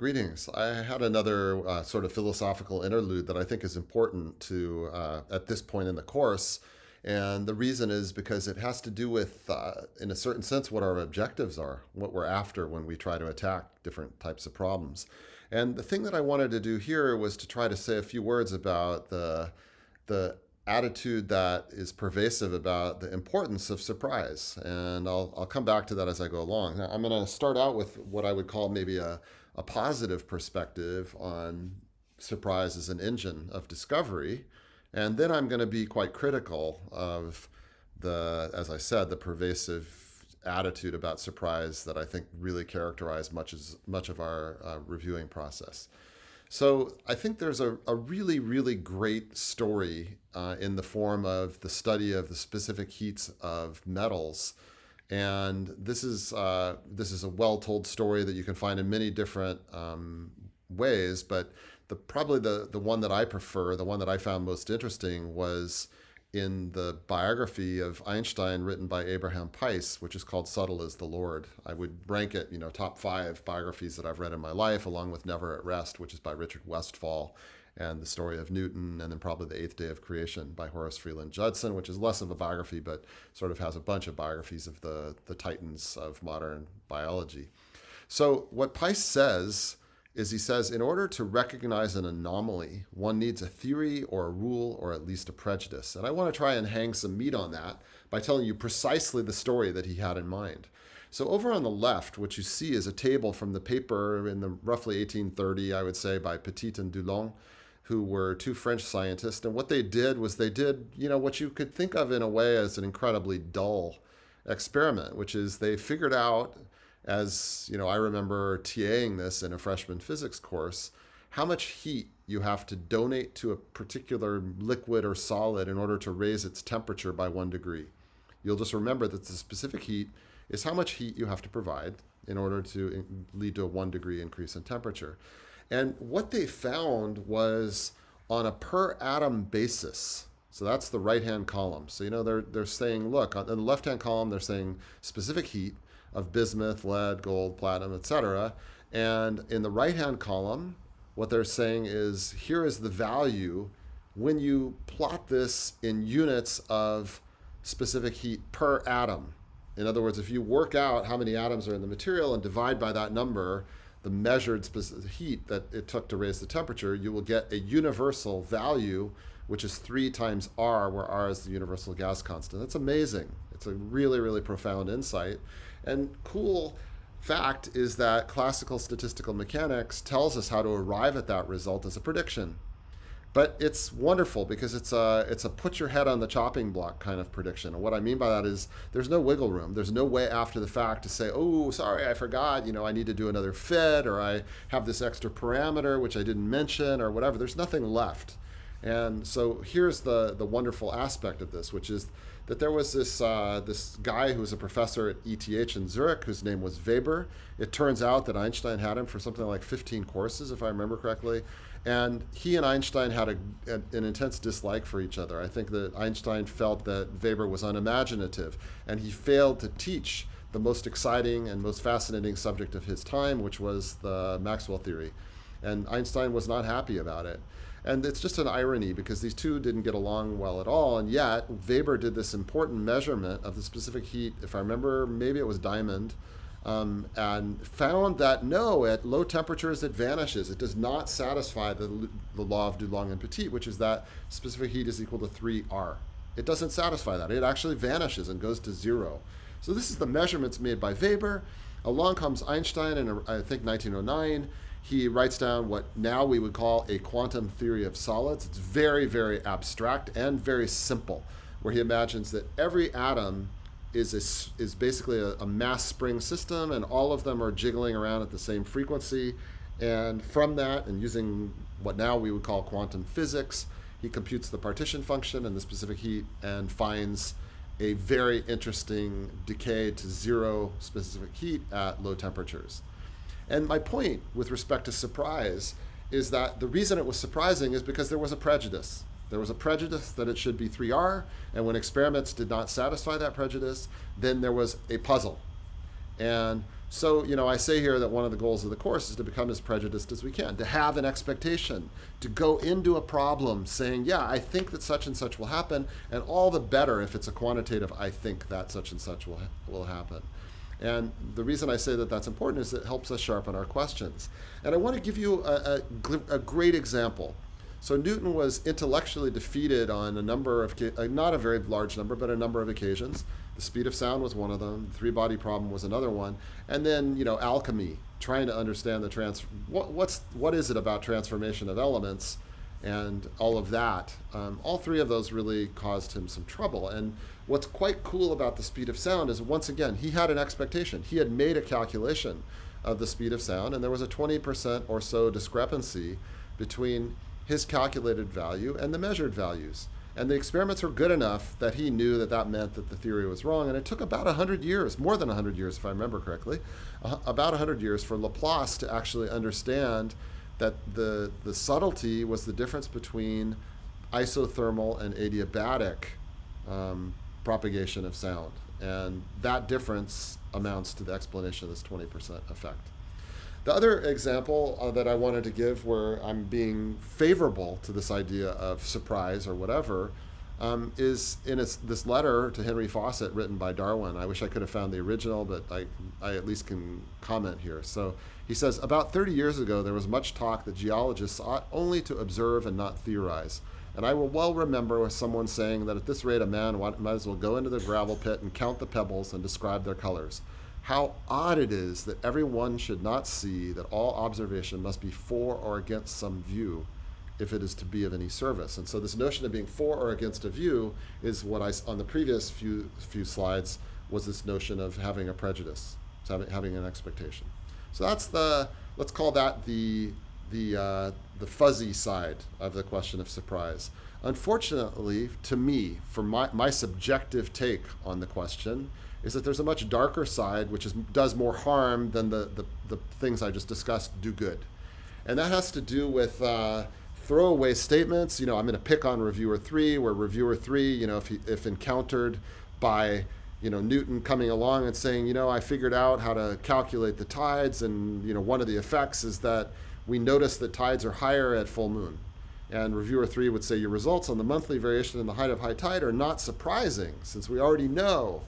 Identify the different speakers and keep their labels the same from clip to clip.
Speaker 1: Greetings. I had another sort of philosophical interlude that I think is important to at this point in the course. And the reason is because it has to do with, in a certain sense, what our objectives are, what we're after when we try to attack different types of problems. And the thing that I wanted to do here was to try to say a few words about the attitude that is pervasive about the importance of surprise. And I'll come back to that as I go along. Now, I'm going to start out with what I would call maybe a positive perspective on surprise as an engine of discovery. And then I'm going to be quite critical of as I said, the pervasive attitude about surprise that I think really characterize much of our reviewing process. So I think there's a really, really great story in the form of the study of the specific heats of metals. And this is a well-told story that you can find in many different ways, but probably the one that I prefer, the one that I found most interesting, was in the biography of Einstein written by Abraham Peiss, which is called Subtle as the Lord. I would rank it, top 5 biographies that I've read in my life, along with Never at Rest, which is by Richard Westphal, and The Story of Newton, and then probably The Eighth Day of Creation by Horace Freeland Judson, which is less of a biography, but sort of has a bunch of biographies of the titans of modern biology. So what Peiss says is, he says, in order to recognize an anomaly, one needs a theory or a rule or at least a prejudice. And I want to try and hang some meat on that by telling you precisely the story that he had in mind. So over on the left, what you see is a table from the paper in the roughly 1830, I would say, by Petit and Dulong, who were 2 French scientists. And what they did was they did, what you could think of in a way as an incredibly dull experiment, which is they figured out, as I remember TAing this in a freshman physics course, how much heat you have to donate to a particular liquid or solid in order to raise its temperature by 1 degree. You'll just remember that the specific heat is how much heat you have to provide in order to lead to a 1 degree increase in temperature. And what they found was on a per atom basis. So that's the right-hand column. So, they're saying, look, on the left-hand column, they're saying specific heat of bismuth, lead, gold, platinum, etc. And in the right-hand column, what they're saying is, here is the value when you plot this in units of specific heat per atom. In other words, if you work out how many atoms are in the material and divide by that number the measured specific heat that it took to raise the temperature, you will get a universal value, which is 3 times R, where R is the universal gas constant. That's amazing. It's a really, really profound insight. And cool fact is that classical statistical mechanics tells us how to arrive at that result as a prediction. But it's wonderful because it's a put your head on the chopping block kind of prediction. And what I mean by that is there's no wiggle room. There's no way after the fact to say, oh, sorry, I forgot, I need to do another fit, or I have this extra parameter which I didn't mention, or whatever. There's nothing left. And so here's the wonderful aspect of this, which is that there was this guy who was a professor at ETH in Zurich whose name was Weber. It turns out that Einstein had him for something like 15 courses, if I remember correctly. And he and Einstein had an intense dislike for each other. I think that Einstein felt that Weber was unimaginative, and he failed to teach the most exciting and most fascinating subject of his time, which was the Maxwell theory. And Einstein was not happy about it. And it's just an irony because these two didn't get along well at all, and yet Weber did this important measurement of the specific heat, if I remember, maybe it was diamond, and found that no, at low temperatures it vanishes. It does not satisfy the law of Dulong and Petit, which is that specific heat is equal to 3R. It doesn't satisfy that. It actually vanishes and goes to 0. So this is the measurements made by Weber. Along comes Einstein in, I think, 1909. He writes down what now we would call a quantum theory of solids. It's very, very abstract and very simple, where he imagines that every atom is basically a mass spring system, and all of them are jiggling around at the same frequency. And from that, and using what now we would call quantum physics, he computes the partition function and the specific heat and finds a very interesting decay to 0 specific heat at low temperatures. And my point with respect to surprise is that the reason it was surprising is because there was a prejudice. There was a prejudice that it should be 3R, and when experiments did not satisfy that prejudice, then there was a puzzle. And So, I say here that one of the goals of the course is to become as prejudiced as we can, to have an expectation, to go into a problem saying, yeah, I think that such and such will happen, and all the better if it's a quantitative, I think that such and such will happen. And the reason I say that that's important is it helps us sharpen our questions. And I want to give you a great example. So Newton was intellectually defeated on a number of, not a very large number, but a number of occasions. The speed of sound was one of them. The three-body problem was another one. And then, alchemy, trying to understand what is it about transformation of elements and all of that. All three of those really caused him some trouble. And what's quite cool about the speed of sound is, once again, he had an expectation. He had made a calculation of the speed of sound, and there was a 20% or so discrepancy between his calculated value and the measured values. And the experiments were good enough that he knew that that meant that the theory was wrong. And it took about 100 years, more than 100 years if I remember correctly, about 100 years for Laplace to actually understand that the subtlety was the difference between isothermal and adiabatic propagation of sound. And that difference amounts to the explanation of this 20% effect. The other example that I wanted to give where I'm being favorable to this idea of surprise or whatever is in this letter to Henry Fawcett written by Darwin. I wish I could have found the original, but I at least can comment here. So he says, about 30 years ago, there was much talk that geologists ought only to observe and not theorize. And I will well remember someone saying that at this rate a man might as well go into the gravel pit and count the pebbles and describe their colors. How odd it is that everyone should not see that all observation must be for or against some view if it is to be of any service. And so this notion of being for or against a view is what on the previous few slides was this notion of having a prejudice, having an expectation. So that's let's call that the fuzzy side of the question of surprise. Unfortunately, to me, for my subjective take on the question, is that there's a much darker side which does more harm than the things I just discussed do good. And that has to do with throwaway statements. I'm going to pick on reviewer 3, where reviewer 3, if encountered by Newton coming along and saying, I figured out how to calculate the tides, and one of the effects is that we notice that tides are higher at full moon. And reviewer 3 would say, your results on the monthly variation in the height of high tide are not surprising, since we already know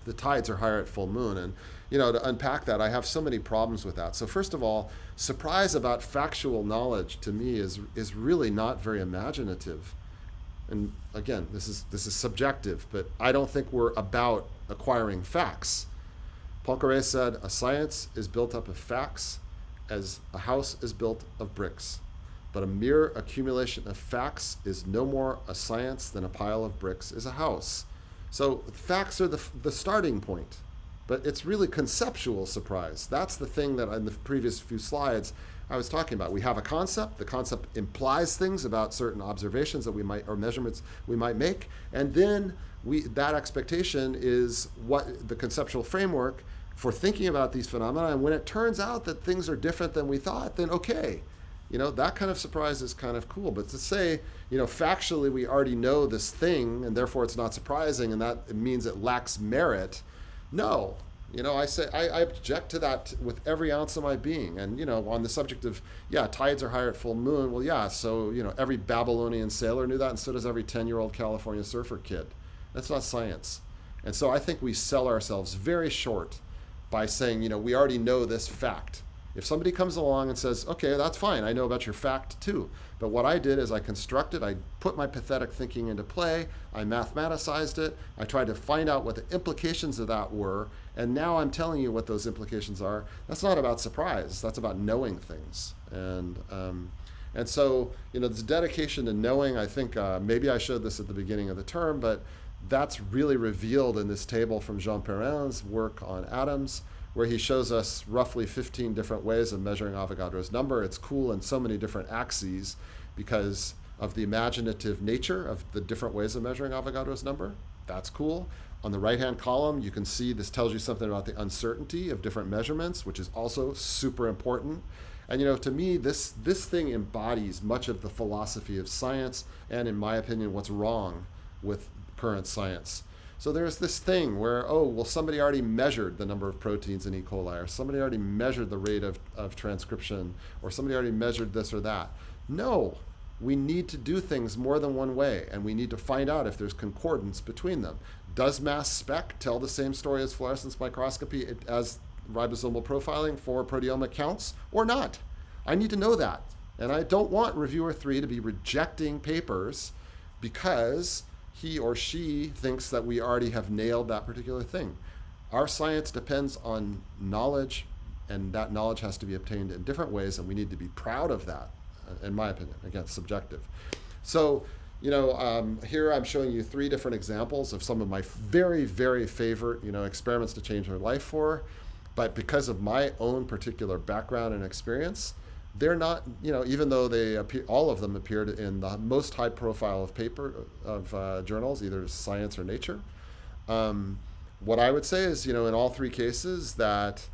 Speaker 1: the tides are higher at full moon. And to unpack that, I have so many problems with that. So first of all, surprise about factual knowledge to me is really not very imaginative. And again, this is subjective, but I don't think we're about acquiring facts. Poincaré said, a science is built up of facts as a house is built of bricks. But a mere accumulation of facts is no more a science than a pile of bricks is a house. So facts are the starting point, but it's really conceptual surprise. That's the thing that in the previous few slides I was talking about. We have a concept. The concept implies things about certain observations that we might, or measurements we might make, and then that expectation is what the conceptual framework for thinking about these phenomena. And when it turns out that things are different than we thought, then okay. That kind of surprise is kind of cool. But to say, factually we already know this thing and therefore it's not surprising and that means it lacks merit, no. I object to that with every ounce of my being. And, on the subject of, tides are higher at full moon. Well, yeah, so, every Babylonian sailor knew that, and so does every 10-year-old California surfer kid. That's not science. And so I think we sell ourselves very short by saying, we already know this fact. If somebody comes along and says, okay, that's fine, I know about your fact too. But what I did is I put my pathetic thinking into play, I mathematicized it, I tried to find out what the implications of that were, and now I'm telling you what those implications are. That's not about surprise, that's about knowing things. And so, this dedication to knowing, I think maybe I showed this at the beginning of the term, but that's really revealed in this table from Jean Perrin's work on atoms, where he shows us roughly 15 different ways of measuring Avogadro's number. It's cool in so many different axes because of the imaginative nature of the different ways of measuring Avogadro's number. That's cool. On the right-hand column, you can see this tells you something about the uncertainty of different measurements, which is also super important. And to me, this thing embodies much of the philosophy of science and, in my opinion, what's wrong with current science. So there's this thing where, oh, well, somebody already measured the number of proteins in E. coli, or somebody already measured the rate of transcription, or somebody already measured this or that. No, we need to do things more than one way, and we need to find out if there's concordance between them. Does mass spec tell the same story as fluorescence microscopy as ribosomal profiling for proteomic counts, or not? I need to know that. And I don't want reviewer 3 to be rejecting papers because he or she thinks that we already have nailed that particular thing. Our science depends on knowledge, and that knowledge has to be obtained in different ways, and we need to be proud of that, in my opinion. Again, subjective. So, here I'm showing you 3 different examples of some of my very, very favorite, experiments to change my life for. But because of my own particular background and experience, they're not, even though all of them appeared in the most high profile of journals, either Science or Nature. What I would say is, in all 3 cases, that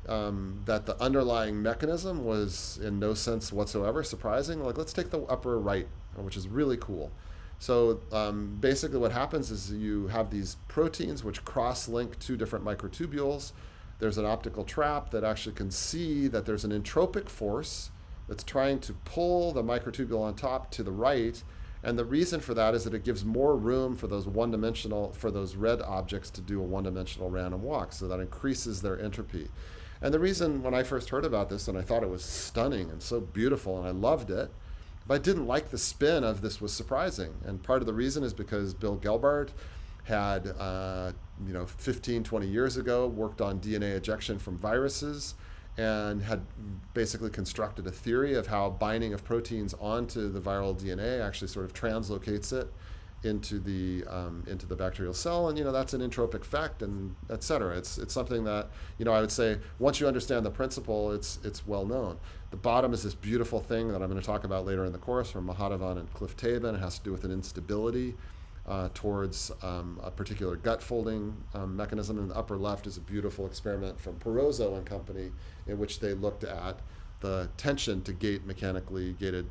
Speaker 1: the underlying mechanism was in no sense whatsoever surprising. Like, let's take the upper right, which is really cool. So basically what happens is you have these proteins which cross-link 2 different microtubules. There's an optical trap that actually can see that there's an entropic force that's trying to pull the microtubule on top to the right. And the reason for that is that it gives more room for those red objects to do a one-dimensional random walk. So that increases their entropy. And the reason when I first heard about this, and I thought it was stunning and so beautiful, and I loved it, but I didn't like the spin of this was surprising. And part of the reason is because Bill Gelbart had 15, 20 years ago, worked on DNA ejection from viruses and had basically constructed a theory of how binding of proteins onto the viral DNA actually sort of translocates it into the bacterial cell, and that's an entropic effect, and et cetera. It's something that I would say once you understand the principle, it's well known. The bottom is this beautiful thing that I'm going to talk about later in the course from Mahadavan and Cliff Tabin. It has to do with an instability towards a particular gut folding mechanism. In the upper left is a beautiful experiment from Perozzo and company in which they looked at the tension to gate mechanically gated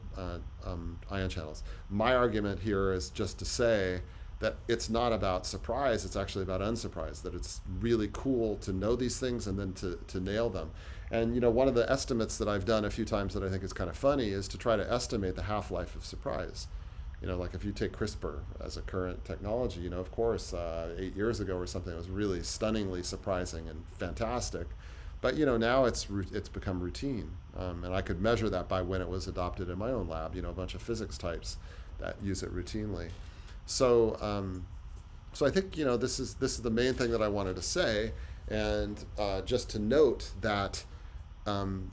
Speaker 1: ion channels. My argument here is just to say that it's not about surprise, it's actually about unsurprise, that it's really cool to know these things and then to nail them. And one of the estimates that I've done a few times that I think is kind of funny is to try to estimate the half-life of surprise. Like if you take CRISPR as a current technology, of course, 8 years ago or something, it was really stunningly surprising and fantastic. But now it's become routine, and I could measure that by when it was adopted in my own lab. A bunch of physics types that use it routinely. So I think this is the main thing that I wanted to say, and just to note that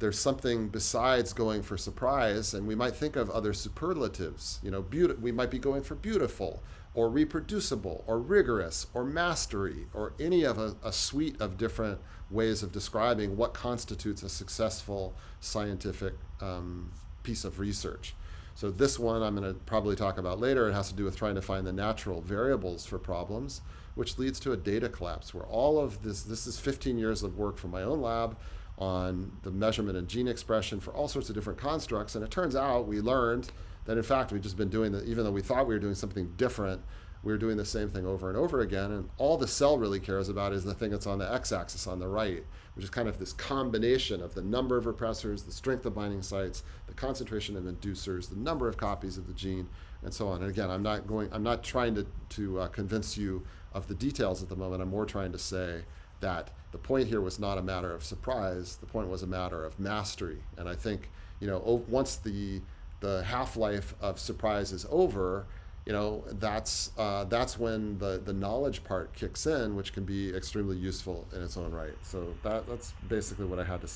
Speaker 1: there's something besides going for surprise, and we might think of other superlatives. We might be going for beautiful, or reproducible, or rigorous, or mastery, or any of a suite of different ways of describing what constitutes a successful scientific piece of research. So this one I'm going to probably talk about later. It has to do with trying to find the natural variables for problems, which leads to a data collapse where all of this is 15 years of work from my own lab on the measurement and gene expression for all sorts of different constructs. And it turns out we learned that in fact we've just been doing that, even though we thought we were doing something different, we were doing the same thing over and over again. And all the cell really cares about is the thing that's on the x-axis on the right, which is kind of this combination of the number of repressors, the strength of binding sites, the concentration of inducers, the number of copies of the gene, and so on. And again, I'm not trying to convince you of the details at the moment. I'm more trying to say that the point here was not a matter of surprise. The point was a matter of mastery. And I think, once the half-life of surprise is over, that's when the knowledge part kicks in, which can be extremely useful in its own right. So that's basically what I had to say.